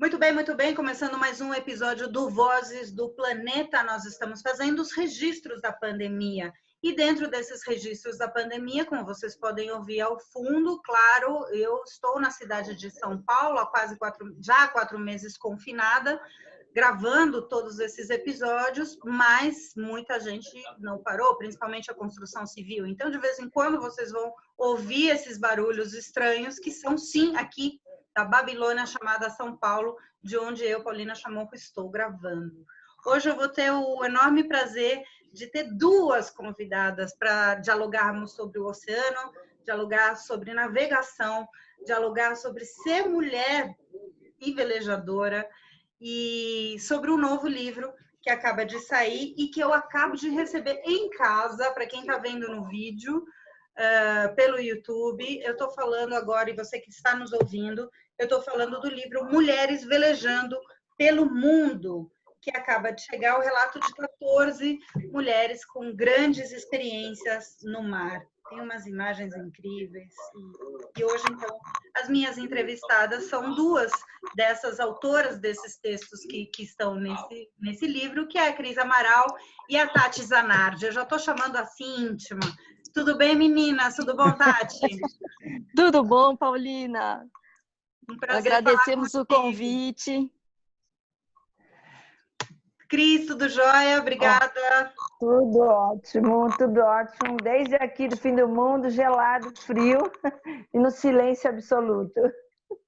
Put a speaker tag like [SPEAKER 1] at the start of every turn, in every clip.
[SPEAKER 1] Muito bem. Começando mais um episódio do Vozes do Planeta. Nós estamos fazendo os registros da pandemia. E dentro desses registros da pandemia, como vocês podem ouvir ao fundo, claro, eu estou na cidade de São Paulo há já há 4 meses confinada, gravando todos esses episódios, mas muita gente não parou, principalmente a construção civil. Então, de vez em quando, vocês vão ouvir esses barulhos estranhos, que são, sim, aqui da Babilônia chamada São Paulo, de onde eu, Paulina Chamoco, estou gravando. Hoje eu vou ter o enorme prazer de ter duas convidadas para dialogarmos sobre o oceano, dialogar sobre navegação, dialogar sobre ser mulher e velejadora e sobre um novo livro que acaba de sair e que eu acabo de receber em casa, para quem está vendo no vídeo, pelo YouTube. Eu estou falando agora, e você que está nos ouvindo, eu estou falando do livro Mulheres Velejando pelo Mundo, que acaba de chegar, o relato de 14 mulheres com grandes experiências no mar. Tem umas imagens incríveis. E hoje, então, as minhas entrevistadas são duas dessas autoras desses textos que estão nesse livro, que é a Cris Amaral e a Tati Zanardi. Eu já estou chamando assim íntima. Tudo bem, meninas? Tudo bom, Tati?
[SPEAKER 2] Tudo bom, Paulina?
[SPEAKER 1] Um prazer.
[SPEAKER 2] Agradecemos o convite.
[SPEAKER 1] Cris, tudo jóia? Obrigada.
[SPEAKER 3] Tudo ótimo, tudo ótimo. Desde aqui do fim do mundo, gelado, frio e no silêncio absoluto.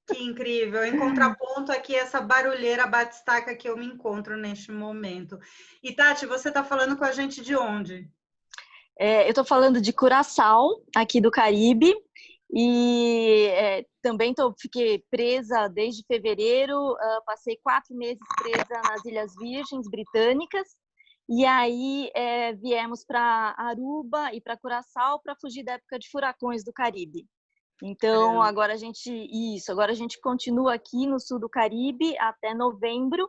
[SPEAKER 1] Que incrível. Em contraponto aqui, essa barulheira batistaca que eu me encontro neste momento. E, Tati, você está falando com a gente de onde?
[SPEAKER 2] Eu estou falando de Curaçao, aqui do Caribe. E também fiquei presa desde fevereiro, passei 4 meses presa nas Ilhas Virgens Britânicas, e aí viemos para Aruba e para Curaçao para fugir da época de furacões do Caribe. Então, agora a gente continua aqui no sul do Caribe até novembro,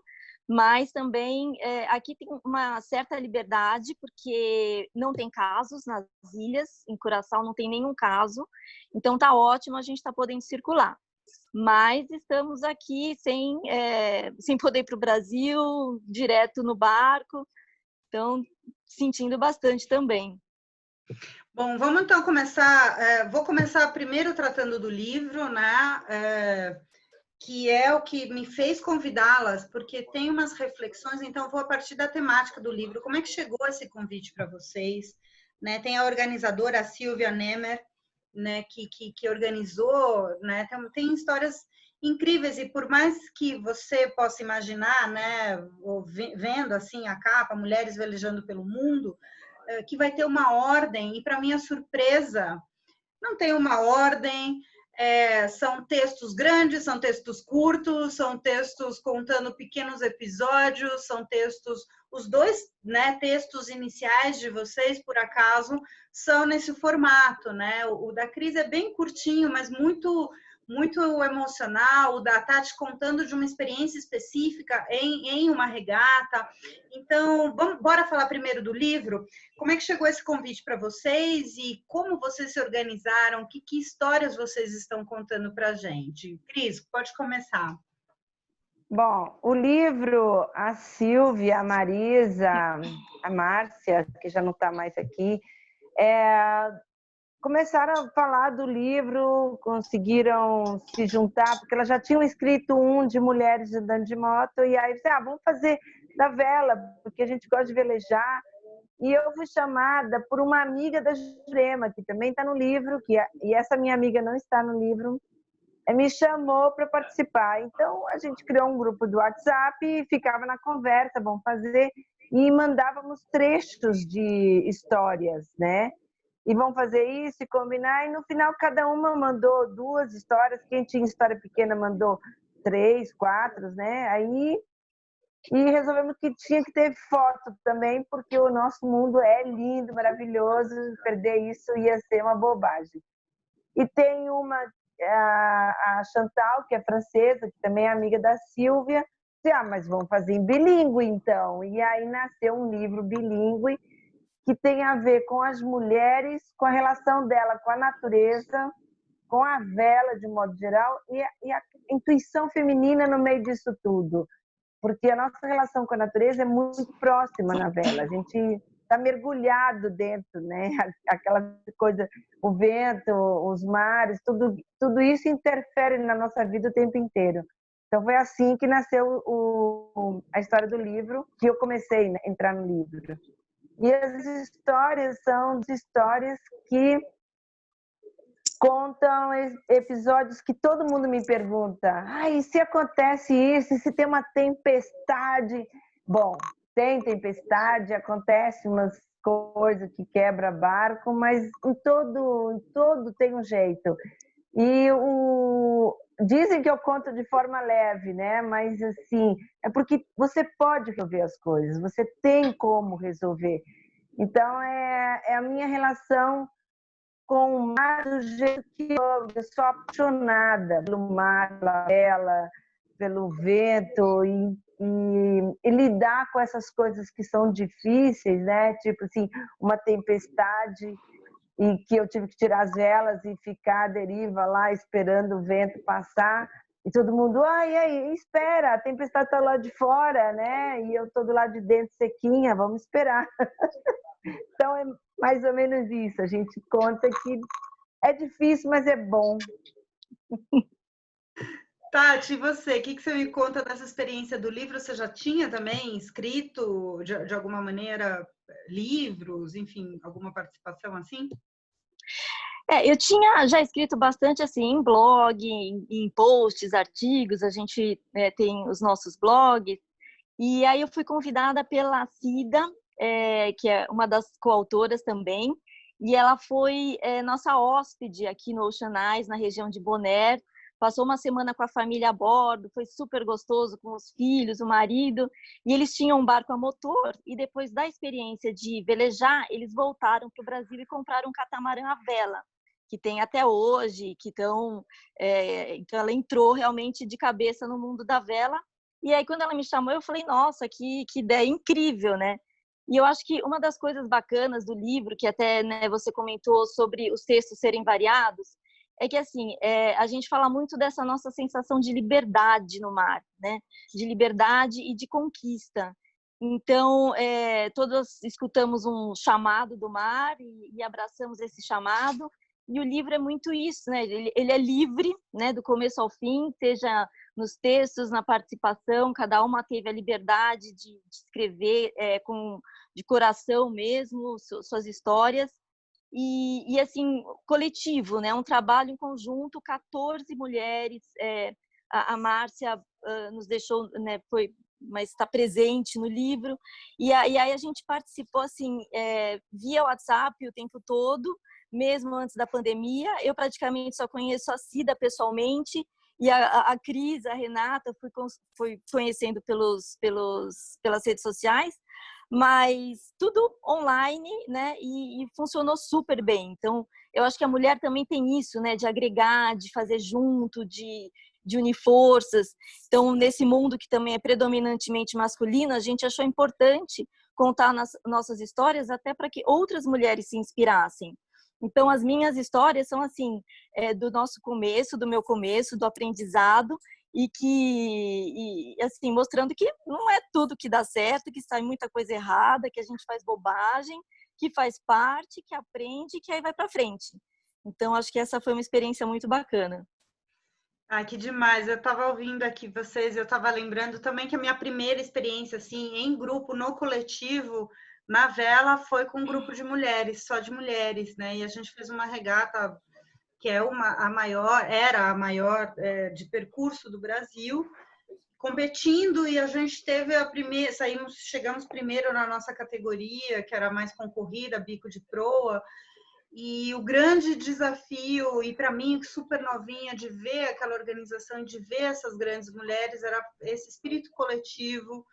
[SPEAKER 2] mas também aqui tem uma certa liberdade, porque não tem casos nas ilhas, em Curaçao não tem nenhum caso, então tá ótimo, a gente está podendo circular. Mas estamos aqui sem poder ir para o Brasil, direto no barco, então sentindo bastante também.
[SPEAKER 1] Bom, vamos então começar. Vou começar primeiro tratando do livro, né? Que é o que me fez convidá-las, porque tem umas reflexões, então vou a partir da temática do livro. Como é que chegou esse convite para vocês? Né? Tem a organizadora, a Silvia Nemer, né? que organizou, né? Tem histórias incríveis, e por mais que você possa imaginar, né? Vendo assim a capa, Mulheres Velejando pelo Mundo, que vai ter uma ordem, e para minha surpresa, não tem uma ordem. São textos grandes, são textos curtos, são textos contando pequenos episódios, são textos, os dois, né, textos iniciais de vocês, por acaso, são nesse formato, né? O da Cris é bem curtinho, mas muito emocional, o da Tati contando de uma experiência específica em uma regata. Então, bora falar primeiro do livro. Como é que chegou esse convite para vocês e como vocês se organizaram? Que histórias vocês estão contando para a gente? Cris, pode começar.
[SPEAKER 3] Bom, o livro, a Silvia, a Marisa, a Márcia, que já não está mais aqui, começaram a falar do livro, conseguiram se juntar, porque elas já tinham escrito um de mulheres andando de moto, e aí vamos fazer da vela, porque a gente gosta de velejar. E eu fui chamada por uma amiga da Jurema, que também está no livro, e essa minha amiga não está no livro, me chamou para participar. Então, a gente criou um grupo do WhatsApp e ficava na conversa, vamos fazer, e mandávamos trechos de histórias, né? E vão fazer isso e combinar, e no final cada uma mandou 2 histórias, quem tinha história pequena mandou 3, 4, né? Aí, e resolvemos que tinha que ter foto também, porque o nosso mundo é lindo, maravilhoso, perder isso ia ser uma bobagem. E tem a Chantal, que é francesa, que também é amiga da Silvia, mas vamos fazer em bilíngue então. E aí nasceu um livro bilíngue, que tem a ver com as mulheres, com a relação dela com a natureza com a vela de modo geral e a intuição feminina no meio disso tudo. Porque a nossa relação com a natureza é muito próxima na vela. A gente está mergulhado dentro, né? Aquela coisa, o vento, os mares, tudo isso interfere na nossa vida o tempo inteiro. Então foi assim que nasceu a história do livro, que eu comecei a entrar no livro. E as histórias são histórias que contam episódios que todo mundo me pergunta: e se acontece isso? E se tem uma tempestade? Bom, tem tempestade, acontece umas coisas que quebra barco, mas em todo tem um jeito. E dizem que eu conto de forma leve, né? Mas assim, é porque você pode resolver as coisas, você tem como resolver. Então é a minha relação com o mar do jeito que eu sou apaixonada pelo mar, pela vela, pelo vento e lidar com essas coisas que são difíceis, né? Tipo assim, uma tempestade e que eu tive que tirar as velas e ficar à deriva lá esperando o vento passar e todo mundo, e aí, espera, a tempestade está lá de fora, né? E eu tô do lado de dentro sequinha, vamos esperar. Então é mais ou menos isso, a gente conta que é difícil, mas é bom.
[SPEAKER 1] Tati, e você? O que você me conta dessa experiência do livro? Você já tinha também escrito, de alguma maneira, livros, enfim, alguma participação assim?
[SPEAKER 2] Eu tinha já escrito bastante assim em blog, em posts, artigos, a gente tem os nossos blogs, e aí eu fui convidada pela Cida, que é uma das coautoras também, e ela foi nossa hóspede aqui no Ocean Eyes, na região de Bonaire, passou uma semana com a família a bordo, foi super gostoso com os filhos, o marido, e eles tinham um barco a motor, e depois da experiência de velejar, eles voltaram para o Brasil e compraram um catamarã à vela, que tem até hoje, então ela entrou realmente de cabeça no mundo da vela. E aí, quando ela me chamou, eu falei, nossa, que ideia incrível, né? E eu acho que uma das coisas bacanas do livro, que até você comentou sobre os textos serem variados, é que, assim, a gente fala muito dessa nossa sensação de liberdade no mar, né? De liberdade e de conquista. Então, todos escutamos um chamado do mar e abraçamos esse chamado. E o livro é muito isso, né? Ele é livre, né? Do começo ao fim, seja nos textos, na participação, cada uma teve a liberdade de escrever de coração mesmo, suas histórias. E assim, coletivo, né? Um trabalho em conjunto, 14 mulheres. A Márcia nos deixou, né? Mas está presente no livro. E aí a gente participou assim, via WhatsApp o tempo todo, mesmo antes da pandemia. Eu praticamente só conheço a Cida pessoalmente, e a Cris, a Renata, fui conhecendo pelas redes sociais, mas tudo online, né? E funcionou super bem. Então, eu acho que a mulher também tem isso, né? De agregar, de fazer junto, de unir forças. Então, nesse mundo que também é predominantemente masculino, a gente achou importante contar nossas histórias até para que outras mulheres se inspirassem. Então, as minhas histórias são assim, do nosso começo, do meu começo, do aprendizado, e assim, mostrando que não é tudo que dá certo, que sai muita coisa errada, que a gente faz bobagem, que faz parte, que aprende, que aí vai para frente. Então, acho que essa foi uma experiência muito bacana.
[SPEAKER 1] Que demais. Eu estava ouvindo aqui vocês, eu estava lembrando também que a minha primeira experiência, assim, em grupo, no coletivo, na vela, foi com um grupo de mulheres, só de mulheres, né? E a gente fez uma regata que era a maior de percurso do Brasil, competindo, e a gente teve chegamos primeiro na nossa categoria, que era a mais concorrida, bico de proa. E o grande desafio, e para mim, super novinha, de ver aquela organização, de ver essas grandes mulheres, era esse espírito coletivo,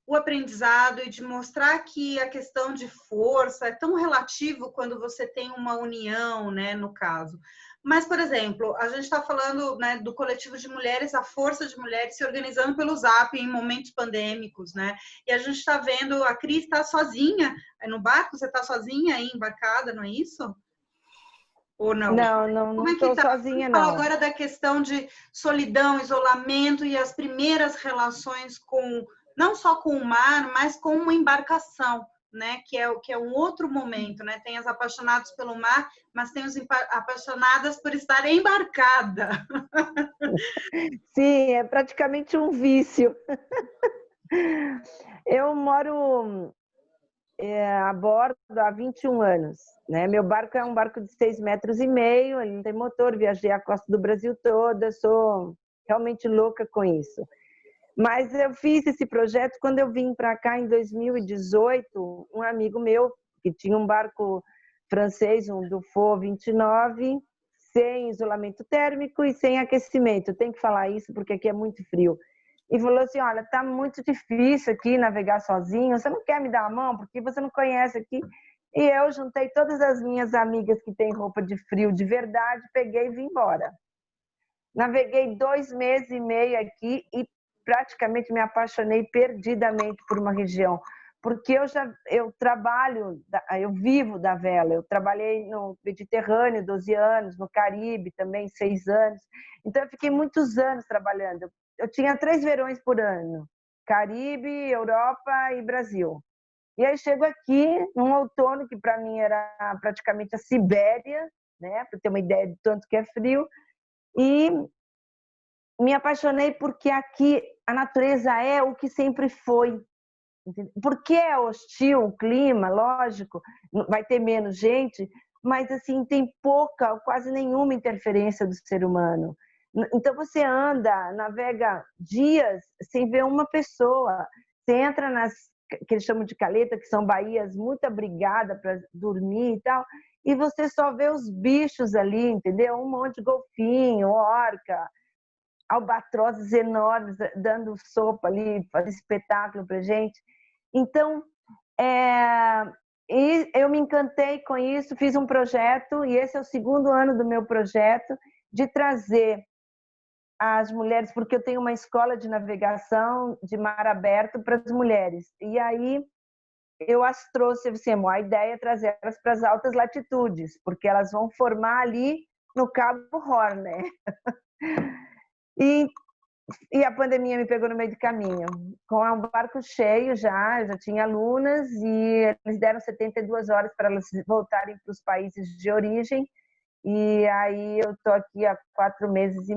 [SPEAKER 1] o aprendizado, e de mostrar que a questão de força é tão relativo quando você tem uma união, né, no caso. Mas, por exemplo, a gente está falando, né, do coletivo de mulheres, a força de mulheres se organizando pelo Zap em momentos pandêmicos, né? E a gente está vendo, a Cris está sozinha no barco, você está sozinha aí embarcada, não é isso? Ou não?
[SPEAKER 3] Não estou sozinha,
[SPEAKER 1] Fala
[SPEAKER 3] não.
[SPEAKER 1] agora da questão de solidão, isolamento e as primeiras relações com, não só com o mar, mas com uma embarcação, né? Que é um outro momento, né? Tem as apaixonadas pelo mar, mas tem os apaixonadas por estar embarcada.
[SPEAKER 3] Sim, é praticamente um vício. Eu moro a bordo há 21 anos, né? Meu barco é um barco de 6,5 metros, ele não tem motor, viajei a costa do Brasil toda, sou realmente louca com isso. Mas eu fiz esse projeto quando eu vim para cá em 2018, um amigo meu que tinha um barco francês, um Dufaux 29, sem isolamento térmico e sem aquecimento. Tem que falar isso porque aqui é muito frio. E falou assim, olha, tá muito difícil aqui navegar sozinho, você não quer me dar a mão porque você não conhece aqui? E eu juntei todas as minhas amigas que têm roupa de frio de verdade, peguei e vim embora. Naveguei 2,5 meses aqui e praticamente me apaixonei perdidamente por uma região, porque eu trabalho, eu vivo da vela, eu trabalhei no Mediterrâneo 12 anos, no Caribe também 6 anos, então eu fiquei muitos anos trabalhando. Eu tinha 3 verões por ano, Caribe, Europa e Brasil. E aí chego aqui num outono que para mim era praticamente a Sibéria, né, para ter uma ideia de tanto que é frio, e me apaixonei porque aqui a natureza é o que sempre foi. Porque é hostil o clima, lógico, vai ter menos gente, mas assim tem pouca, quase nenhuma interferência do ser humano. Então você anda, navega dias sem ver uma pessoa. Você entra nas que eles chamam de caleta, que são baías muito abrigadas para dormir e tal, e você só vê os bichos ali, entendeu? Um monte de golfinho, orca, albatrozes enormes dando sopa ali, fazendo espetáculo para gente. Então, e eu me encantei com isso, fiz um projeto, e esse é o 2º ano do meu projeto, de trazer as mulheres, porque eu tenho uma escola de navegação de mar aberto para as mulheres. E aí eu as trouxe, assim, a ideia é trazer elas para as altas latitudes, porque elas vão formar ali no Cabo Horn, né? E a pandemia me pegou no meio do caminho, com um barco cheio já, eu já tinha alunas e eles deram 72 horas para elas voltarem para os países de origem. E aí eu estou aqui há 4,5 meses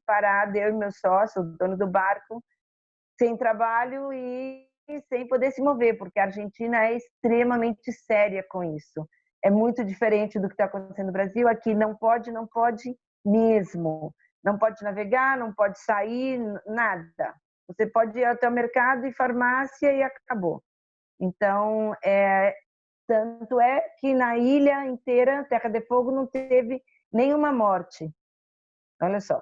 [SPEAKER 3] parada, eu e meu sócio, o dono do barco, sem trabalho e sem poder se mover, porque a Argentina é extremamente séria com isso. É muito diferente do que está acontecendo no Brasil. Aqui não pode mesmo. Não pode navegar, não pode sair, nada. Você pode ir até o mercado e farmácia e acabou. Então, tanto é que na ilha inteira, Terra de Fogo, não teve nenhuma morte. Olha só.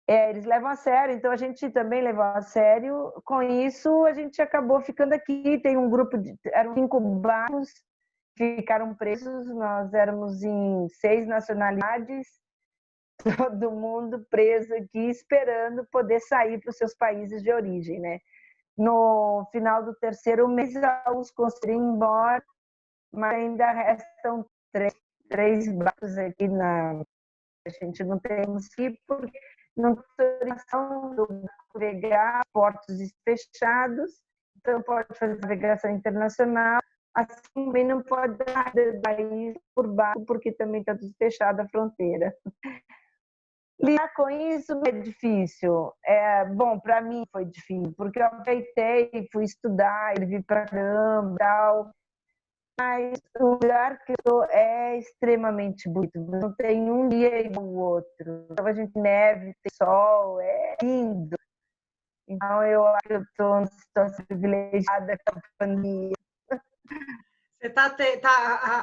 [SPEAKER 3] Eles levam a sério, então a gente também levou a sério. Com isso, a gente acabou ficando aqui. Tem um grupo eram 5 barcos que ficaram presos. Nós éramos em 6 nacionalidades. Todo mundo preso aqui, esperando poder sair para os seus países de origem, né? No final do 3º mês, alguns conseguiram ir embora, mas ainda restam 3 barcos aqui a gente não tem que porque não tem autorização do navegar, portos fechados, então pode fazer navegação internacional, assim também não pode dar daí por barco, porque também está tudo fechado a fronteira. Lidar com isso é difícil. Bom, para mim foi difícil, porque eu aproveitei, fui estudar, vi para caramba e tal. Mas o lugar que eu estou é extremamente bonito. Não tem um dia igual ao outro. Então a gente neve, tem sol, é lindo. Então eu acho que eu estou numa situação privilegiada com a pandemia.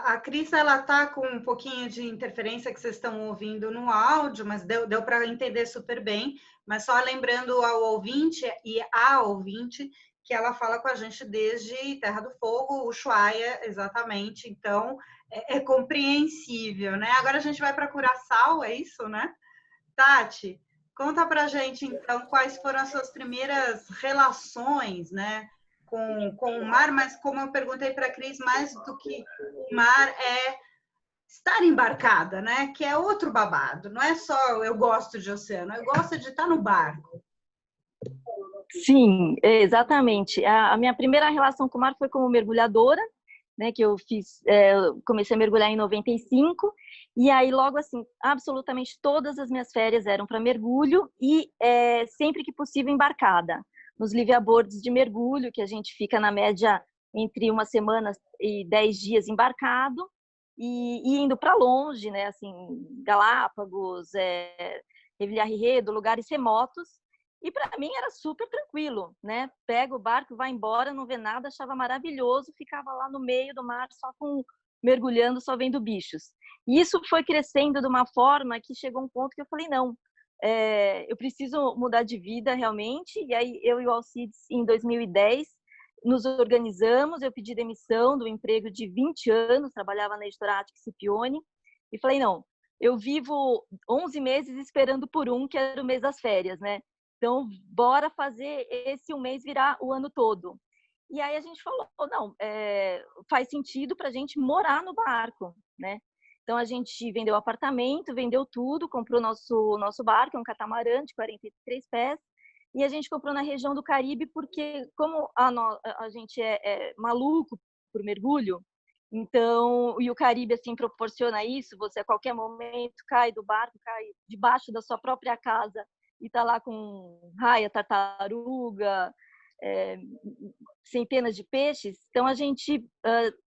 [SPEAKER 1] A Cris, ela tá com um pouquinho de interferência que vocês estão ouvindo no áudio, mas deu para entender super bem. Mas só lembrando ao ouvinte e à ouvinte que ela fala com a gente desde Terra do Fogo, Ushuaia, exatamente. Então, é compreensível, né? Agora a gente vai para Curaçao, é isso, né? Tati, conta pra gente, então, quais foram as suas primeiras relações, né? Com o mar, mas como eu perguntei para a Cris, mais do que o mar estar embarcada, né? Que é outro babado. Não é só eu gosto de oceano, eu gosto de estar no barco.
[SPEAKER 2] Sim, exatamente. A minha primeira relação com o mar foi como mergulhadora, né, que eu fiz, eu comecei a mergulhar em 95, e aí logo assim, absolutamente todas as minhas férias eram para mergulho e sempre que possível embarcada, nos liveaboards de mergulho, que a gente fica na média entre uma semana e 10 dias embarcado, e indo para longe, né, assim, Galápagos, Revillagigedo, lugares remotos. E para mim era super tranquilo, né? Pega o barco, vai embora, não vê nada, achava maravilhoso, ficava lá no meio do mar só mergulhando, só vendo bichos. E isso foi crescendo de uma forma que chegou um ponto que eu falei, não, eu preciso mudar de vida realmente. E aí eu e o Alcides, em 2010, nos organizamos, eu pedi demissão do emprego de 20 anos, trabalhava na editora Attic Scipione, e falei, não, eu vivo 11 meses esperando por que era o mês das férias, né? Então, bora fazer esse um mês virar o ano todo. E aí a gente falou, não, faz sentido para a gente morar no barco, né? Então, a gente vendeu o apartamento, vendeu tudo, comprou nosso barco, é um catamarã de 43 pés, e a gente comprou na região do Caribe porque, como a gente é maluco por mergulho, então, e o Caribe, assim, proporciona isso, você a qualquer momento cai do barco, cai debaixo da sua própria casa, e tá lá com raia, tartaruga, centenas de peixes. Então, a gente,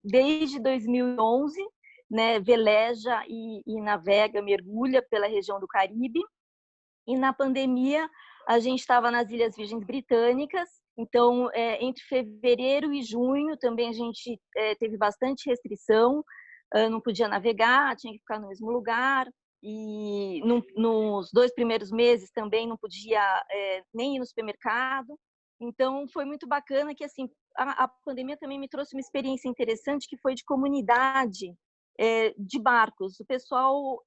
[SPEAKER 2] desde 2011, né, veleja e navega, mergulha pela região do Caribe. E na pandemia, a gente estava nas Ilhas Virgens Britânicas. Então, entre fevereiro e junho, também a gente teve bastante restrição, não podia navegar, tinha que ficar no mesmo lugar. E nos 2 primeiros meses também não podia nem ir no supermercado. Então, foi muito bacana que, assim, a pandemia também me trouxe uma experiência interessante, que foi de comunidade de barcos. O pessoal,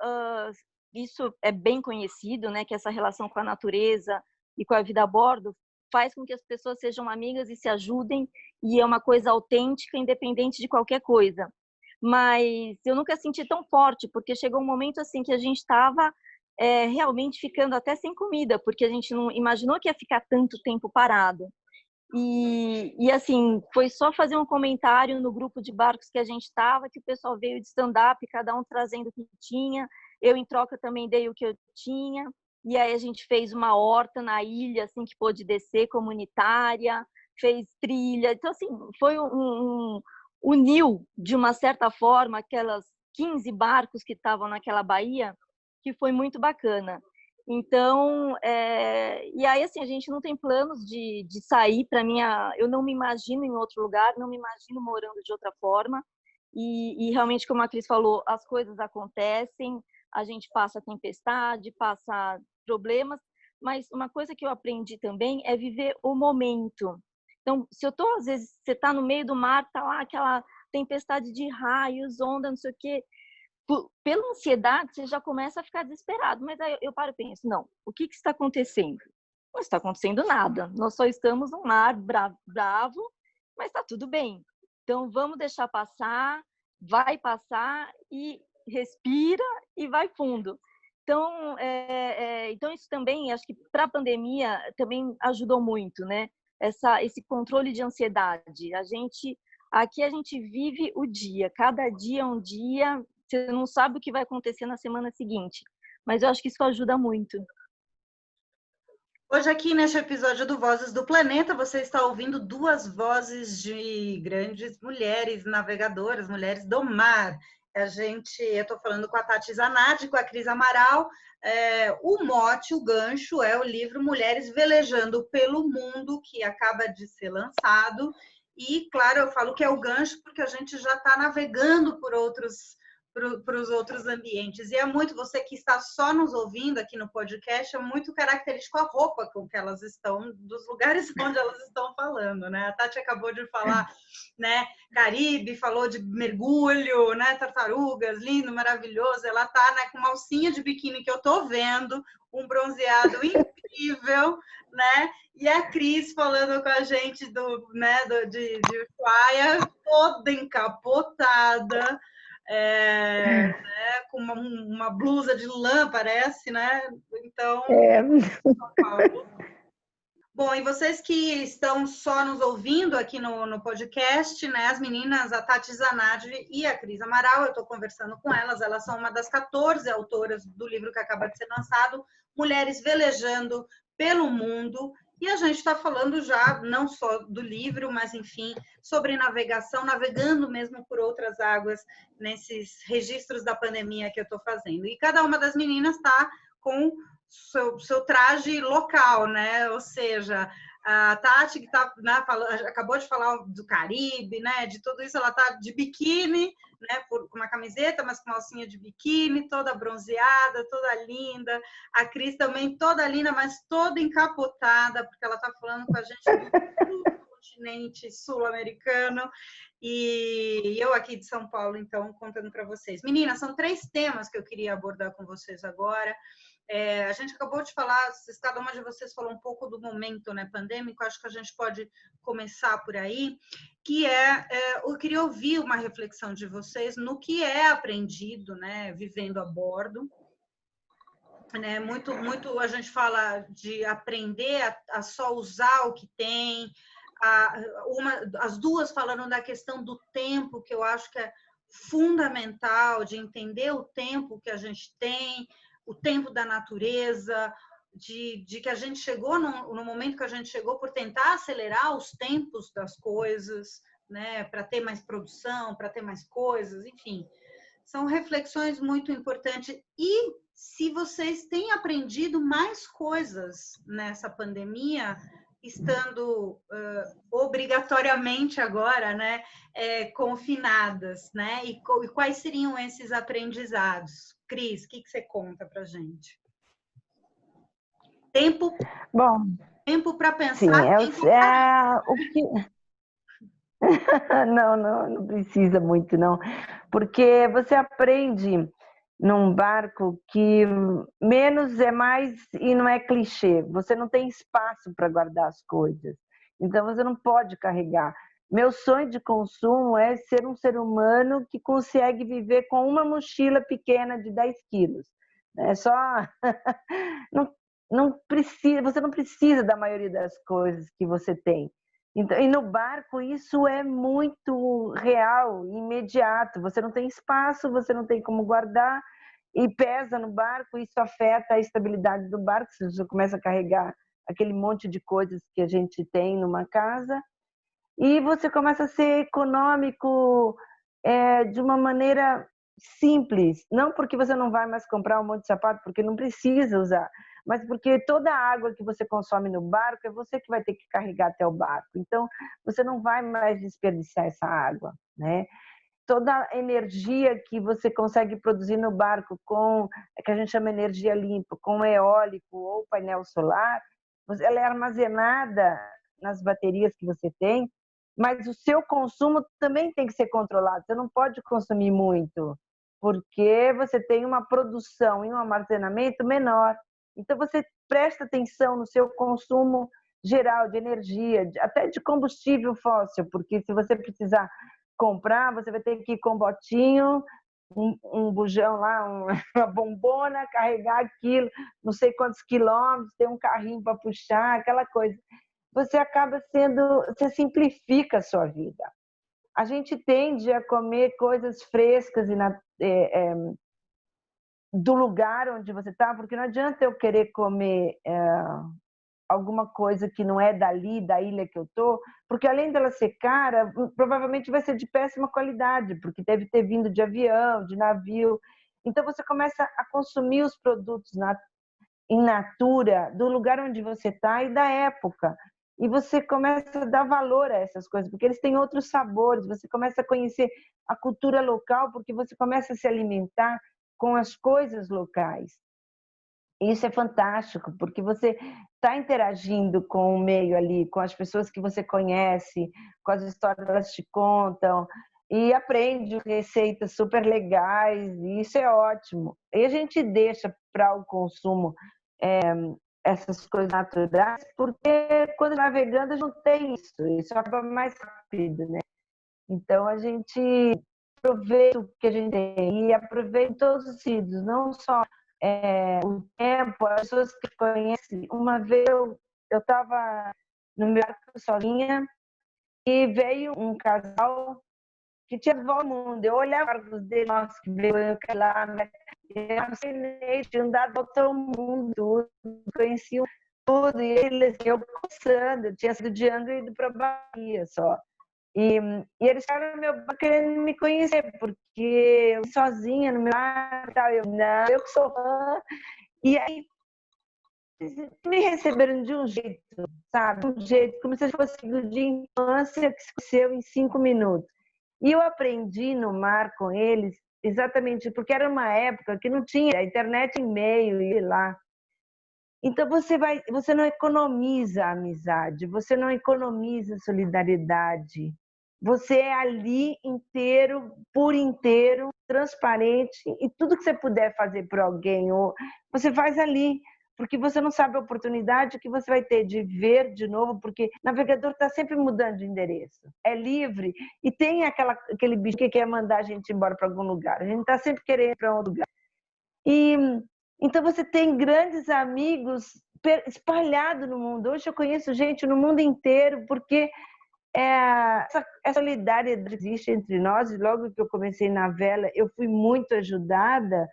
[SPEAKER 2] isso é bem conhecido, né, que essa relação com a natureza e com a vida a bordo faz com que as pessoas sejam amigas e se ajudem, e é uma coisa autêntica, independente de qualquer coisa. Mas eu nunca senti tão forte, porque chegou um momento assim que a gente estava realmente ficando até sem comida, porque a gente não imaginou que ia ficar tanto tempo parado. E assim, foi só fazer um comentário no grupo de barcos que a gente estava, que o pessoal veio de stand-up, cada um trazendo o que tinha, eu em troca também dei o que eu tinha, e aí a gente fez uma horta na ilha, assim, que pôde descer, comunitária, fez trilha. Então, assim, foi uniu, de uma certa forma, aquelas 15 barcos que estavam naquela baía, que foi muito bacana. Então, e aí, assim, a gente não tem planos de sair. Para mim, eu não me imagino em outro lugar, não me imagino morando de outra forma. E realmente, como a Cris falou, as coisas acontecem, a gente passa tempestade, passa problemas, mas uma coisa que eu aprendi também é viver o momento. Então, se eu tô, às vezes, você está no meio do mar, tá lá aquela tempestade de raios, onda, não sei o quê, pela ansiedade, você já começa a ficar desesperado. Mas aí eu paro e penso, não, o que está acontecendo? Não está acontecendo nada. Nós só estamos num mar bravo, mas está tudo bem. Então, vamos deixar passar, vai passar e respira e vai fundo. Então, então isso também, acho que para a pandemia também ajudou muito, né? Esse controle de ansiedade. Aqui a gente vive o dia, cada dia é um dia, você não sabe o que vai acontecer na semana seguinte, mas eu acho que isso ajuda muito.
[SPEAKER 1] Hoje aqui neste episódio do Vozes do Planeta, você está ouvindo 2 vozes de grandes mulheres navegadoras, mulheres do mar. Eu estou falando com a Tati Zanardi, com a Cris Amaral. O mote, o gancho, é o livro Mulheres Velejando pelo Mundo, que acaba de ser lançado. E, claro, eu falo que é o gancho porque a gente já está navegando por os outros ambientes. E é muito, você que está só nos ouvindo aqui no podcast, é muito característico a roupa com que elas estão, dos lugares onde elas estão falando, né? A Tati acabou de falar, né, Caribe, falou de mergulho, né, tartarugas, lindo, maravilhoso. Ela tá, né, com uma alcinha de biquíni que eu tô vendo, um bronzeado incrível, né? E a Cris falando com a gente de Ushuaia, toda encapotada, né, com uma blusa de lã, parece, né? Então, São Paulo. Bom, e vocês que estão só nos ouvindo aqui no podcast, né? As meninas, a Tati Zanardi e a Cris Amaral, eu estou conversando com elas são uma das 14 autoras do livro que acaba de ser lançado, Mulheres Velejando pelo Mundo. E a gente está falando já não só do livro, mas, enfim, sobre navegação, navegando mesmo por outras águas nesses registros da pandemia que eu estou fazendo. E cada uma das meninas está com seu traje local, né? Ou seja, a Tati, que tá, né, acabou de falar do Caribe, né? De tudo isso, ela tá de biquíni, né? Com uma camiseta, mas com uma alcinha de biquíni, toda bronzeada, toda linda. A Cris também toda linda, mas toda encapotada, porque ela tá falando com a gente do continente sul-americano. E eu aqui de São Paulo, então, contando para vocês. Meninas, são 3 temas que eu queria abordar com vocês agora. A gente acabou de falar, cada uma de vocês falou um pouco do momento, né, pandêmico, acho que a gente pode começar por aí, que eu queria ouvir uma reflexão de vocês no que é aprendido, né, vivendo a bordo, né, muito a gente fala de aprender a só usar o que tem, as duas falando da questão do tempo, que eu acho que é fundamental, de entender o tempo que a gente tem, o tempo da natureza, de que a gente chegou no momento que a gente chegou por tentar acelerar os tempos das coisas, né, para ter mais produção, para ter mais coisas, enfim. São reflexões muito importantes. E se vocês têm aprendido mais coisas nessa pandemia, estando obrigatoriamente agora, né, confinadas, né? E quais seriam esses aprendizados? Cris, o que você conta para gente? Tempo para pensar.
[SPEAKER 3] Sim, o que... Não precisa muito, não. Porque você aprende num barco que menos é mais e não é clichê. Você não tem espaço para guardar as coisas. Então, você não pode carregar. Meu sonho de consumo é ser um ser humano que consegue viver com uma mochila pequena de 10 quilos. É só... não precisa, você não precisa da maioria das coisas que você tem. Então, e no barco isso é muito real, imediato. Você não tem espaço, você não tem como guardar e pesa no barco. Isso afeta a estabilidade do barco. Você começa a carregar aquele monte de coisas que a gente tem numa casa e você começa a ser econômico de uma maneira simples. Não porque você não vai mais comprar um monte de sapato, porque não precisa usar, mas porque toda a água que você consome no barco é você que vai ter que carregar até o barco. Então, você não vai mais desperdiçar essa água, né? Toda a energia que você consegue produzir no barco com, que a gente chama energia limpa, com eólico ou painel solar, ela é armazenada nas baterias que você tem, mas o seu consumo também tem que ser controlado. Você não pode consumir muito, porque você tem uma produção e um armazenamento menor. Então, você presta atenção no seu consumo geral de energia, até de combustível fóssil, porque se você precisar comprar, você vai ter que ir com um botinho, um bujão lá, uma bombona, carregar aquilo, não sei quantos quilômetros, ter um carrinho para puxar, aquela coisa. Você acaba você simplifica a sua vida. A gente tende a comer coisas frescas do lugar onde você está, porque não adianta eu querer comer alguma coisa que não é dali, da ilha que eu estou, porque além dela ser cara, provavelmente vai ser de péssima qualidade, porque deve ter vindo de avião, de navio. Então você começa a consumir os produtos in natura do lugar onde você está e da época. E você começa a dar valor a essas coisas, porque eles têm outros sabores, você começa a conhecer a cultura local, porque você começa a se alimentar com as coisas locais. Isso é fantástico, porque você está interagindo com o meio ali, com as pessoas que você conhece, com as histórias que elas te contam, e aprende receitas super legais, e isso é ótimo. E a gente deixa para o consumo essas coisas naturais, porque quando navegando não tem isso acaba mais rápido, né? Então a gente aproveita o que a gente tem e aproveita em todos os sentidos, não só o tempo, as pessoas que conhecem. Uma vez eu estava no meu barco sozinha e veio um casal que tinha volta ao mundo. Eu olhava os deles, nossa, que veio lá, né? Eu assinei, tinham dado volta ao mundo, tudo, conheciam tudo, e eles, eu pensando, eu tinha sido de Angra e ido para Bahia só. E eles ficaram no meu barco querendo me conhecer, porque eu sozinha no meu barco, eu não, eu que sou fã. E aí me receberam de um jeito, sabe? Um jeito, como se fosse de infância que se conheceu em 5 minutos. E eu aprendi no mar com eles exatamente porque era uma época que não tinha a internet em meio e lá. Então você não economiza a amizade, você não economiza a solidariedade. Você é ali inteiro, por inteiro, transparente, e tudo que você puder fazer por alguém, você faz ali, porque você não sabe a oportunidade que você vai ter de ver de novo, porque o navegador está sempre mudando de endereço. É livre e tem aquele bicho que quer mandar a gente embora para algum lugar. A gente está sempre querendo ir para um lugar. E então você tem grandes amigos espalhados no mundo. Hoje eu conheço gente no mundo inteiro, porque essa solidariedade existe entre nós. E logo que eu comecei na vela, eu fui muito ajudada.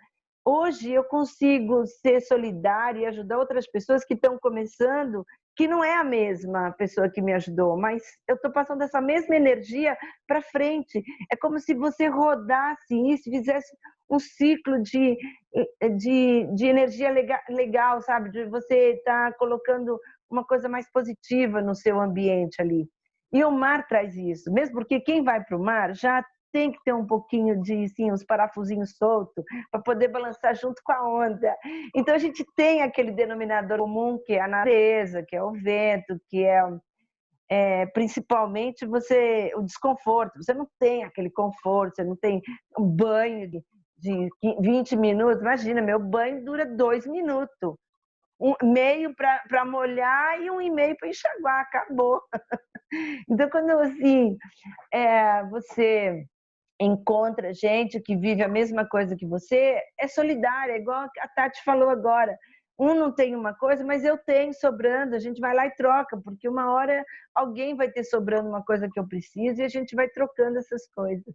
[SPEAKER 3] Hoje eu consigo ser solidária e ajudar outras pessoas que estão começando, que não é a mesma pessoa que me ajudou, mas eu estou passando essa mesma energia para frente. É como se você rodasse isso, fizesse um ciclo de energia legal, sabe? De você estar colocando uma coisa mais positiva no seu ambiente ali. E o mar traz isso, mesmo porque quem vai para o mar já tem que ter um pouquinho de, sim, uns parafusinhos soltos para poder balançar junto com a onda. Então a gente tem aquele denominador comum que é a natureza, que é o vento, que principalmente o desconforto. Você não tem aquele conforto, você não tem um banho de 20 minutos. Imagina, meu banho dura 2 minutos. Meio para molhar e 1,5 para enxaguar, acabou. Então, quando assim, você encontra gente que vive a mesma coisa que você, é solidária, igual a Tati falou agora. Não tem uma coisa, mas eu tenho sobrando, a gente vai lá e troca, porque uma hora alguém vai ter sobrando uma coisa que eu preciso e a gente vai trocando essas coisas.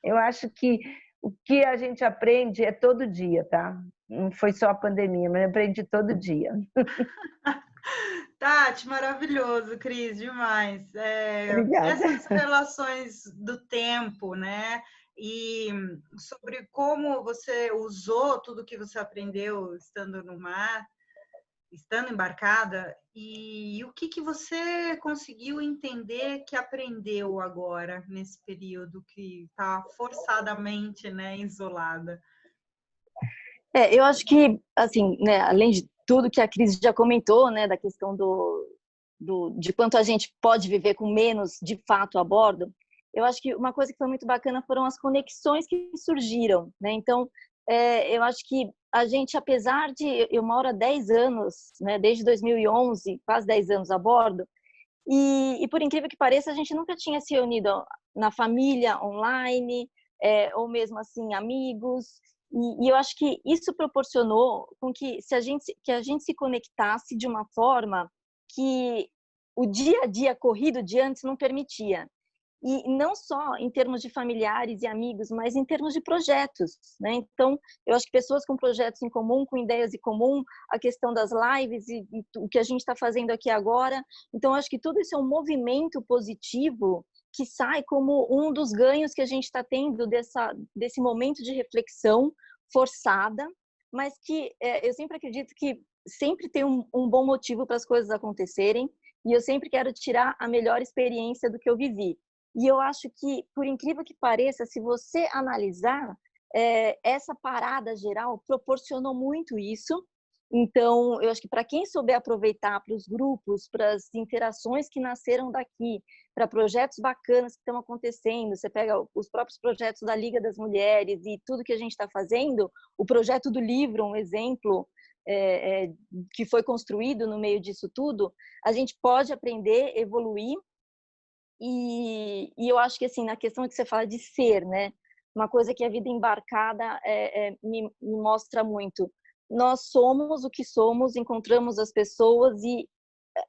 [SPEAKER 3] Eu acho que o que a gente aprende é todo dia, tá? Não foi só a pandemia, mas eu aprendi todo dia.
[SPEAKER 1] Tati, maravilhoso, Cris, demais.
[SPEAKER 3] Obrigada.
[SPEAKER 1] Essas relações do tempo, né? E sobre como você usou tudo que você aprendeu estando no mar, estando embarcada, e o que você conseguiu entender que aprendeu agora, nesse período que está forçadamente, né, isolada?
[SPEAKER 2] Eu acho que, assim, né, além de tudo que a Cris já comentou, né, da questão de quanto a gente pode viver com menos, de fato, a bordo, eu acho que uma coisa que foi muito bacana foram as conexões que surgiram, né? Então, eu acho que a gente, apesar de eu moro há 10 anos, né, desde 2011, quase 10 anos a bordo, e por incrível que pareça, a gente nunca tinha se reunido na família, online, ou mesmo assim, amigos. E eu acho que isso proporcionou com que a gente se conectasse de uma forma que o dia a dia corrido de antes não permitia. E não só em termos de familiares e amigos, mas em termos de projetos, né? Então, eu acho que pessoas com projetos em comum, com ideias em comum, a questão das lives e o que a gente está fazendo aqui agora. Então, eu acho que tudo isso é um movimento positivo que sai como um dos ganhos que a gente está tendo desse momento de reflexão forçada, mas que eu sempre acredito que sempre tem um bom motivo para as coisas acontecerem, e eu sempre quero tirar a melhor experiência do que eu vivi. E eu acho que, por incrível que pareça, se você analisar, essa parada geral proporcionou muito isso. Então, eu acho que para quem souber aproveitar para os grupos, para as interações que nasceram daqui, para projetos bacanas que estão acontecendo, você pega os próprios projetos da Liga das Mulheres e tudo que a gente está fazendo, o projeto do livro, um exemplo, que foi construído no meio disso tudo, a gente pode aprender, evoluir. E eu acho que, assim, na questão que você fala de ser, né? uma coisa que a vida embarcada me mostra muito. Nós somos o que somos, encontramos as pessoas e,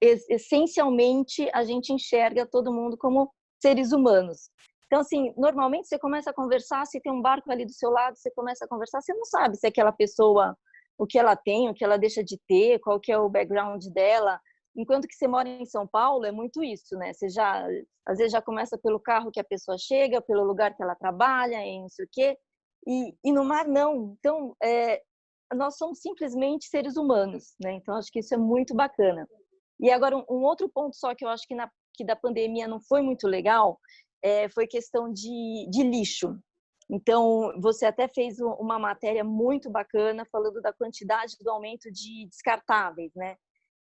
[SPEAKER 2] essencialmente, a gente enxerga todo mundo como seres humanos. Então, assim, normalmente você começa a conversar, se tem um barco ali do seu lado, você começa a conversar, você não sabe se aquela pessoa, o que ela tem, o que ela deixa de ter, qual que é o background dela. Enquanto que você mora em São Paulo, é muito isso, né? Você já, às vezes, já começa pelo carro que a pessoa chega, pelo lugar que ela trabalha, e não sei o quê. E no mar, não. Então, nós somos simplesmente seres humanos, né? Então, acho que isso é muito bacana. E agora, um outro ponto só que eu acho que da pandemia não foi muito legal, foi questão de lixo. Então, você até fez uma matéria muito bacana falando da quantidade do aumento de descartáveis, né?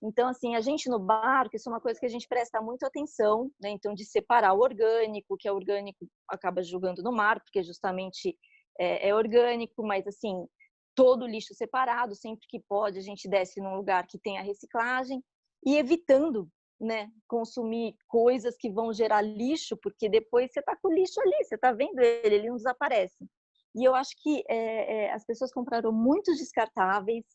[SPEAKER 2] Então, assim, a gente no barco, isso é uma coisa que a gente presta muito atenção, né? Então, de separar o orgânico, que é orgânico, acaba jogando no mar, porque justamente é orgânico, mas, assim, todo o lixo separado, sempre que pode, a gente desce num lugar que tenha reciclagem e evitando, né, consumir coisas que vão gerar lixo, porque depois você está com o lixo ali, você está vendo ele não desaparece. E eu acho que as pessoas compraram muitos descartáveis,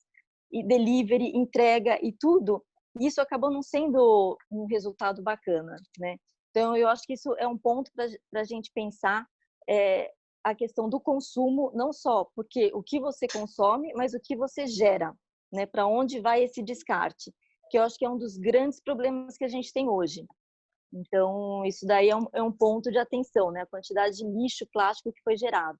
[SPEAKER 2] e delivery, entrega e tudo, e isso acabou não sendo um resultado bacana, né? Então, eu acho que isso é um ponto para a gente pensar a questão do consumo, não só porque o que você consome, mas o que você gera, né? Para onde vai esse descarte? Que eu acho que é um dos grandes problemas que a gente tem hoje. Então, isso daí é um ponto de atenção, né? A quantidade de lixo plástico que foi gerado.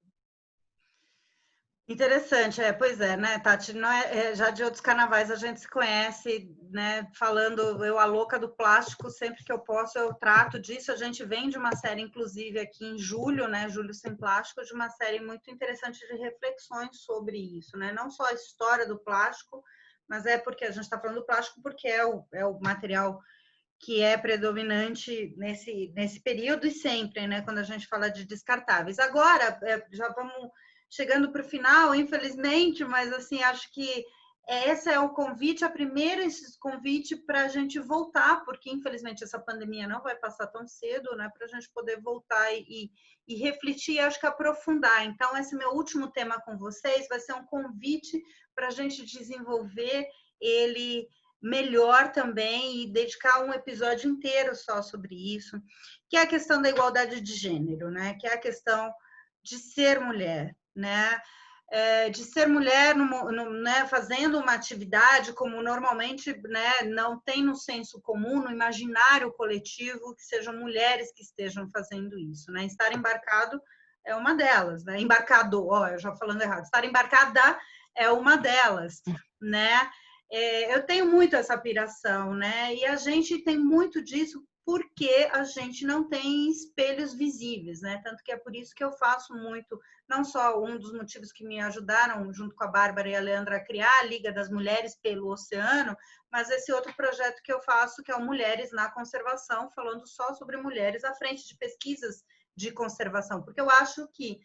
[SPEAKER 1] Interessante, pois é, né, Tati? Não já de outros carnavais a gente se conhece, né? Falando, eu, a louca do plástico, sempre que eu posso eu trato disso. A gente vem de uma série, inclusive, aqui em julho, né? Julho Sem Plástico, de uma série muito interessante de reflexões sobre isso, né? Não só a história do plástico, mas porque a gente está falando do plástico porque é o material que é predominante nesse período e sempre, né? Quando a gente fala de descartáveis. Agora, já vamos chegando para o final, infelizmente, mas assim, acho que esse é o convite, esse convite para a gente voltar, porque infelizmente essa pandemia não vai passar tão cedo, né? Para a gente poder voltar e refletir, acho que aprofundar. Então, esse meu último tema com vocês vai ser um convite para a gente desenvolver ele melhor também e dedicar um episódio inteiro só sobre isso, que é a questão da igualdade de gênero, né? Que é a questão de ser mulher, né? De ser mulher né, fazendo uma atividade como normalmente, né, não tem no senso comum, no imaginário coletivo, que sejam mulheres que estejam fazendo isso, né? Estar embarcado é uma delas, né? Embarcado, eu já falando errado, estar embarcada é uma delas, né? Eu tenho muito essa piração, né? E a gente tem muito disso porque a gente não tem espelhos visíveis, né? Tanto que é por isso que eu faço muito, não só um dos motivos que me ajudaram, junto com a Bárbara e a Leandra, a criar a Liga das Mulheres pelo Oceano, mas esse outro projeto que eu faço, que é o Mulheres na Conservação, falando só sobre mulheres à frente de pesquisas de conservação, porque eu acho que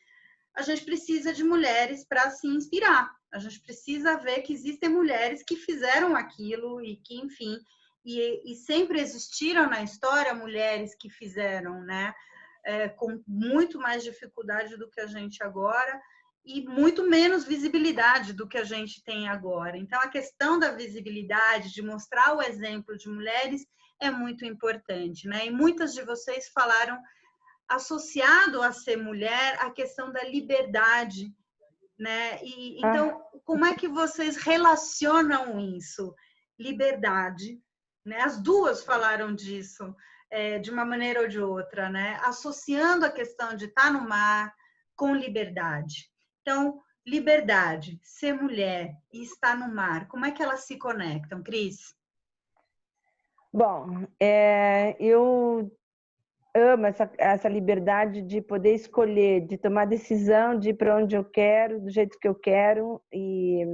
[SPEAKER 1] a gente precisa de mulheres para se inspirar, a gente precisa ver que existem mulheres que fizeram aquilo e que, enfim, e sempre existiram na história mulheres que fizeram, né, com muito mais dificuldade do que a gente agora e muito menos visibilidade do que a gente tem agora. Então, a questão da visibilidade, de mostrar o exemplo de mulheres é muito importante, né? E muitas de vocês falaram, associado a ser mulher, a questão da liberdade, né? E então, como é que vocês relacionam isso? Liberdade, né? As duas falaram disso, de uma maneira ou de outra, né? Associando a questão de estar no mar com liberdade. Então, liberdade, ser mulher e estar no mar, como é que elas se conectam, Cris?
[SPEAKER 3] Bom, eu amo essa liberdade de poder escolher, de tomar decisão, de ir para onde eu quero, do jeito que eu quero. E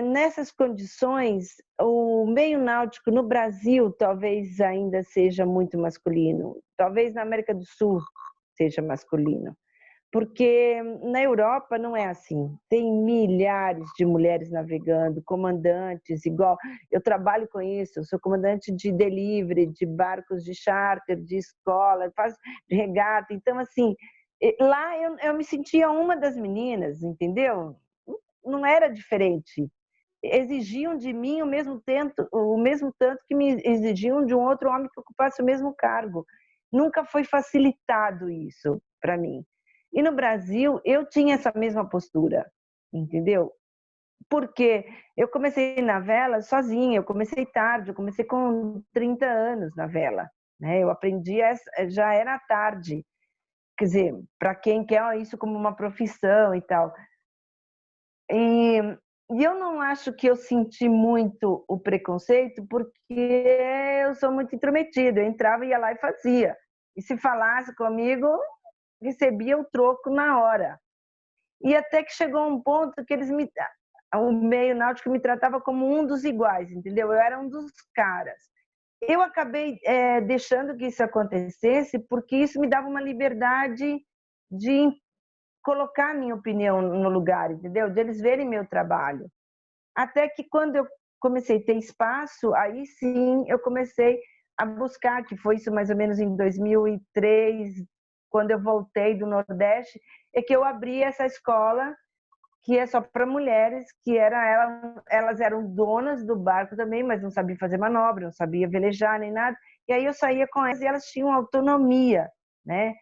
[SPEAKER 3] nessas condições, o meio náutico no Brasil talvez ainda seja muito masculino, talvez na América do Sul seja masculino, porque na Europa não é assim. Tem milhares de mulheres navegando, comandantes, igual eu trabalho com isso, eu sou comandante de delivery, de barcos de charter, de escola, faço de regata. Então, assim, Lá eu me sentia uma das meninas, entendeu? Não era diferente. Exigiam de mim o mesmo tanto que me exigiam de um outro homem que ocupasse o mesmo cargo. Nunca foi facilitado isso para mim. E no Brasil, eu tinha essa mesma postura, entendeu? Porque eu comecei na vela sozinha, eu comecei tarde, eu comecei com 30 anos na vela, né? Eu aprendi, já era tarde, quer dizer, para quem quer isso como uma profissão e tal. E eu não acho que eu senti muito o preconceito, porque eu sou muito intrometida, eu entrava, ia lá e fazia. E se falasse comigo, recebia o troco na hora. E até que chegou um ponto que o meio náutico me tratava como um dos iguais, entendeu? Eu era um dos caras. Eu acabei deixando que isso acontecesse, porque isso me dava uma liberdade de colocar a minha opinião no lugar, entendeu? De eles verem meu trabalho. Até que quando eu comecei a ter espaço, aí sim eu comecei a buscar, que foi isso mais ou menos em 2003, quando eu voltei do Nordeste, é que eu abri essa escola que é só para mulheres, que elas eram donas do barco também, mas não sabiam fazer manobra, não sabiam velejar nem nada. E aí eu saía com elas e elas tinham autonomia, né?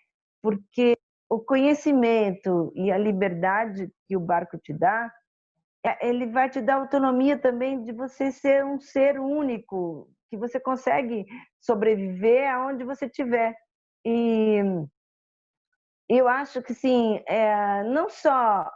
[SPEAKER 3] Porque o conhecimento e a liberdade que o barco te dá, ele vai te dar autonomia também de você ser um ser único, que você consegue sobreviver aonde você estiver. E eu acho que, sim, não só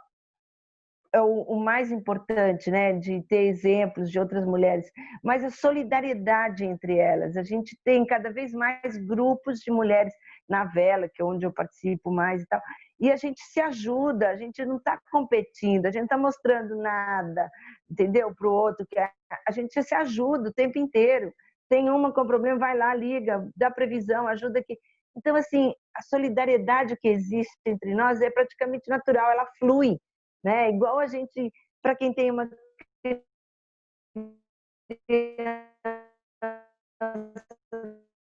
[SPEAKER 3] é o mais importante, né, de ter exemplos de outras mulheres, mas a solidariedade entre elas. A gente tem cada vez mais grupos de mulheres na vela, que é onde eu participo mais e tal, e a gente se ajuda, a gente não está competindo, a gente não está mostrando nada, entendeu, para o outro, a gente se ajuda o tempo inteiro. Tem uma com problema, vai lá, liga, dá previsão, ajuda aqui. Então, assim, a solidariedade que existe entre nós é praticamente natural, ela flui, né? Igual a gente, para quem tem uma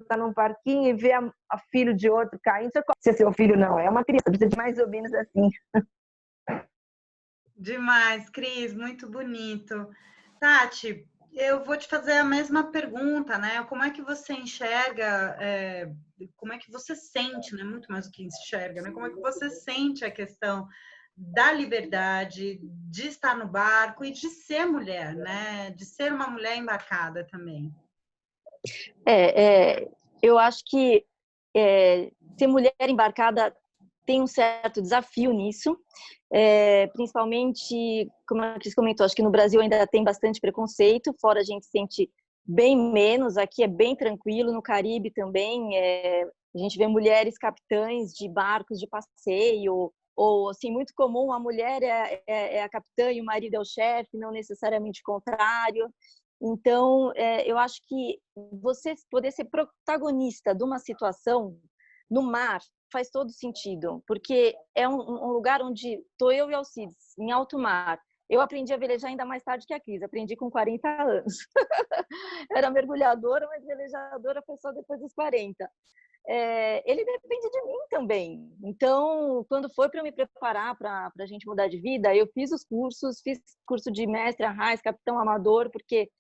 [SPEAKER 3] está num parquinho e vê a filho de outro caindo, se é seu filho não, é uma criança, precisa de mais ou menos assim.
[SPEAKER 1] Demais, Cris, muito bonito. Tati, eu vou te fazer a mesma pergunta, né? Como é que você enxerga, como é que você sente, né? Muito mais do que enxerga, né? Como é que você sente a questão da liberdade, de estar no barco e de ser mulher, né? De ser uma mulher embarcada também.
[SPEAKER 2] Eu acho que ser mulher embarcada tem um certo desafio nisso, principalmente, como a Cris comentou, acho que no Brasil ainda tem bastante preconceito, fora a gente sente bem menos, aqui é bem tranquilo, no Caribe também, a gente vê mulheres capitães de barcos de passeio, ou assim, muito comum, a mulher é a capitã e o marido é o chefe, não necessariamente o contrário. Então, eu acho que você poder ser protagonista de uma situação no mar faz todo sentido, porque é um lugar onde estou eu e Alcides, em alto mar. Eu aprendi a velejar ainda mais tarde que a Cris, aprendi com 40 anos. Era mergulhadora, mas velejadora foi só depois dos 40. Ele depende de mim também. Então, quando foi para eu me preparar para a gente mudar de vida, eu fiz os cursos, fiz curso de mestre, arraiz, capitão amador, porque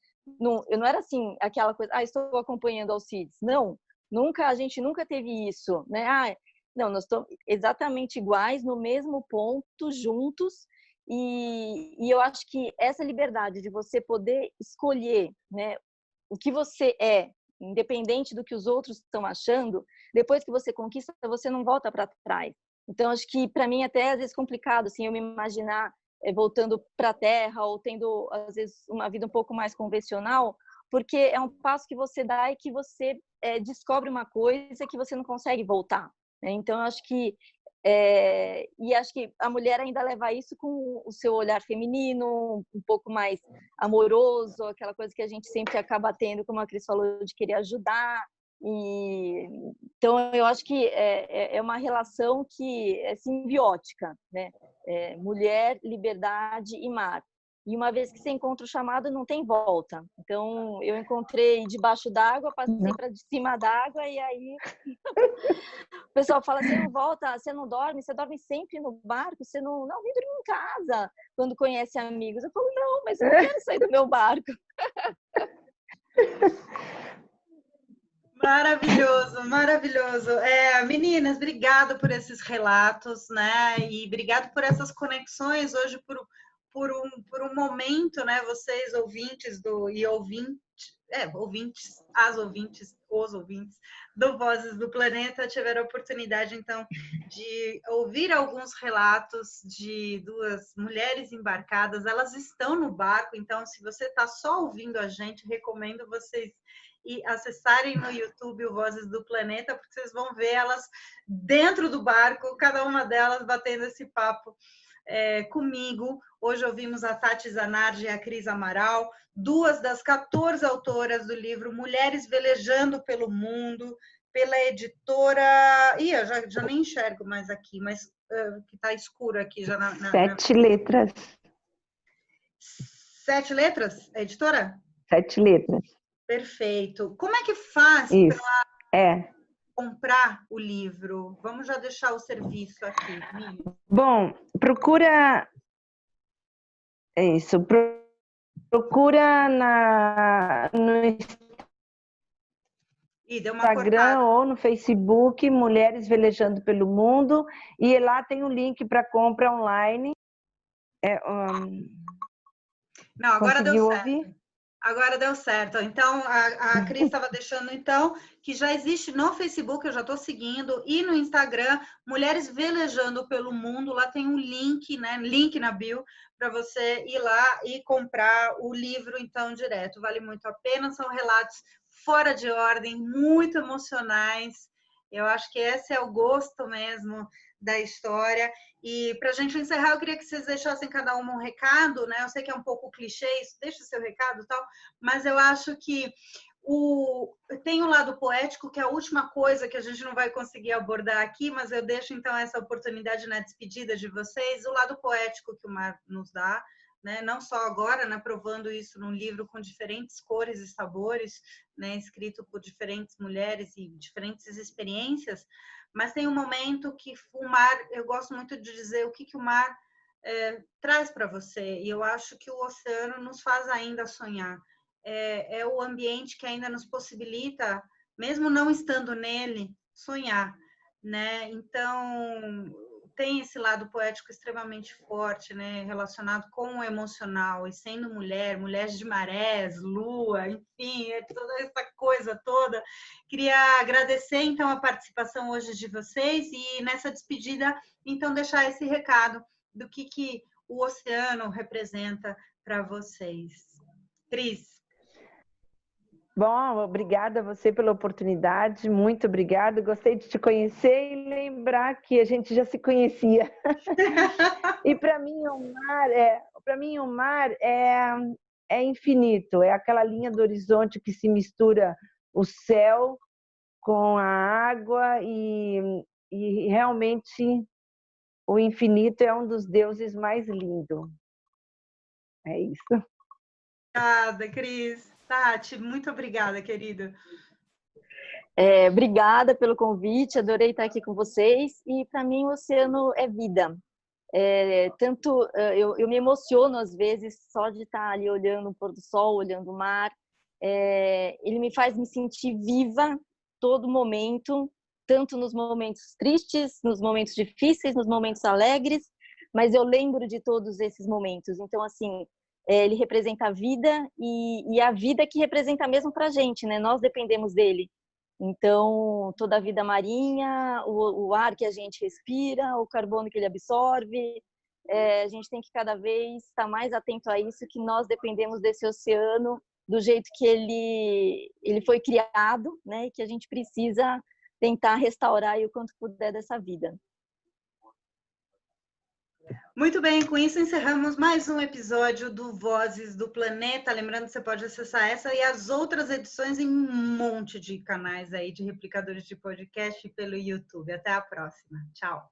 [SPEAKER 2] eu não era assim, aquela coisa, estou acompanhando Alcides. Não, a gente nunca teve isso, né? Não, nós estamos exatamente iguais, no mesmo ponto, juntos, e eu acho que essa liberdade de você poder escolher, né, o que você independente do que os outros estão achando, depois que você conquista, você não volta para trás. Então, acho que para mim até às vezes complicado, assim, eu me imaginar voltando para a Terra ou tendo às vezes uma vida um pouco mais convencional, porque é um passo que você dá e que você descobre uma coisa que você não consegue voltar. Né? Então, eu acho que e acho que a mulher ainda leva isso com o seu olhar feminino, um pouco mais amoroso, aquela coisa que a gente sempre acaba tendo, como a Cris falou, de querer ajudar. Então, eu acho que é uma relação que é simbiótica, né? Mulher, liberdade e mar. E uma vez que você encontra o chamado, não tem volta. Então, eu encontrei debaixo d'água, passei para de cima d'água, e aí o pessoal fala, você não volta, você não dorme, você dorme sempre no barco, você não vem dormir em casa, quando conhece amigos. Eu falo, não, mas eu não quero sair do meu barco.
[SPEAKER 1] Maravilhoso, maravilhoso. Meninas, obrigado por esses relatos, né? E obrigado por essas conexões hoje, por um momento, né? Vocês, ouvintes os ouvintes do Vozes do Planeta tiveram a oportunidade, então, de ouvir alguns relatos de duas mulheres embarcadas. Elas estão no barco, então, se você está só ouvindo a gente, recomendo vocês e acessarem no YouTube o Vozes do Planeta, porque vocês vão ver elas dentro do barco, cada uma delas batendo esse papo comigo. Hoje ouvimos a Tati Zanardi e a Cris Amaral, duas das 14 autoras do livro Mulheres Velejando pelo Mundo, pela editora... Ih, eu já nem enxergo mais aqui, mas que está escuro aqui já na...
[SPEAKER 3] 7 letras.
[SPEAKER 1] 7 letras, a editora?
[SPEAKER 3] 7 letras.
[SPEAKER 1] Perfeito. Como é que faz para comprar o livro? Vamos já deixar o serviço aqui.
[SPEAKER 3] Bom, procura isso. Procura no Instagram ou no Facebook, Mulheres Velejando pelo Mundo, e lá tem um link para compra online.
[SPEAKER 1] Não, agora deu certo.
[SPEAKER 3] Ouvir?
[SPEAKER 1] Agora deu certo. Então, a Cris estava deixando, então, que já existe no Facebook, eu já estou seguindo, e no Instagram, Mulheres Velejando pelo Mundo. Lá tem um link, né? Link na bio, para você ir lá e comprar o livro, então, direto. Vale muito a pena. São relatos fora de ordem, muito emocionais. Eu acho que esse é o gosto mesmo da história. E para a gente encerrar, eu queria que vocês deixassem cada uma um recado, né? Eu sei que é um pouco clichê isso, deixa o seu recado e tal, mas eu acho que tem o lado poético, que é a última coisa que a gente não vai conseguir abordar aqui, mas eu deixo então essa oportunidade na despedida de vocês, o lado poético que o mar nos dá, né? Não só agora, né? Provando isso num livro com diferentes cores e sabores, né? Escrito por diferentes mulheres e diferentes experiências, mas tem um momento que o mar, eu gosto muito de dizer o que o mar traz para você, e eu acho que o oceano nos faz ainda sonhar. É o ambiente que ainda nos possibilita, mesmo não estando nele, sonhar, né? Então, tem esse lado poético extremamente forte, né? Relacionado com o emocional, e sendo mulher, mulheres de marés, lua, enfim, toda essa coisa toda. Queria agradecer, então, a participação hoje de vocês e, nessa despedida, então, deixar esse recado do que o oceano representa para vocês. Cris.
[SPEAKER 3] Bom, obrigada a você pela oportunidade, muito obrigada. Gostei de te conhecer e lembrar que a gente já se conhecia. E para mim o mar é infinito, é aquela linha do horizonte que se mistura o céu com a água e realmente o infinito é um dos deuses mais lindos. É isso.
[SPEAKER 1] Obrigada, Cris. Tati, muito obrigada, querida.
[SPEAKER 2] Obrigada pelo convite, adorei estar aqui com vocês. E para mim o oceano é vida. Eu me emociono às vezes só de estar ali olhando o pôr do sol, olhando o mar. Ele me faz me sentir viva todo momento, tanto nos momentos tristes, nos momentos difíceis, nos momentos alegres, mas eu lembro de todos esses momentos. Então, assim, ele representa a vida e a vida que representa mesmo para a gente, né? Nós dependemos dele. Então, toda a vida marinha, o ar que a gente respira, o carbono que ele absorve, a gente tem que cada vez estar mais atento a isso, que nós dependemos desse oceano do jeito que ele foi criado, né? E que a gente precisa tentar restaurar o quanto puder dessa vida.
[SPEAKER 1] Muito bem, com isso encerramos mais um episódio do Vozes do Planeta. Lembrando que você pode acessar essa e as outras edições em um monte de canais aí de replicadores de podcast pelo YouTube. Até a próxima. Tchau.